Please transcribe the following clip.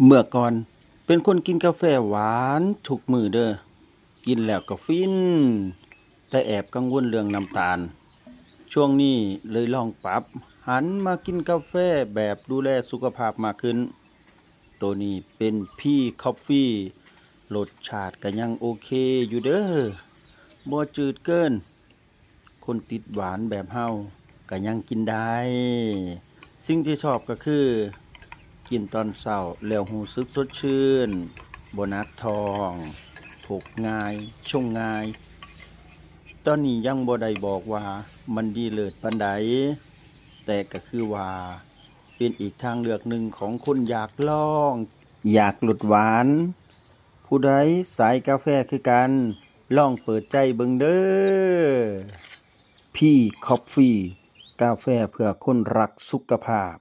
เมื่อก่อนเป็นคนกินกาแฟหวานทุกมื้อเด้อกินแล้วก็ฟินแต่แอบกังวลเรื่องน้ำตาลช่วงนี้เลยลองปรับหันมากินกาแฟแบบดูแลสุขภาพมากขึ้นตัวนี้เป็นพี่คอฟฟี่รสชาติก็ยังโอเคอยู่เด้อบ่จืดเกินคนติดหวานแบบเฮาก็ยังกินได้สิ่งที่ชอบก็คือกินตอนเช้าแล้วรู้สึกสดชื่นบ่หนักท้องพกง่ายชงง่ายตอนนี้ยังบ่ได้บอกว่ามันดีเลิศปานใดแต่ก็คือว่าเป็นอีกทางเลือกหนึ่งของคนอยากลองอยากลดหวานผู้ใดสายกาแฟคือกันลองเปิดใจเบิ่งเด้อพี่คอฟฟี่กาแฟเพื่อคนรักสุขภาพ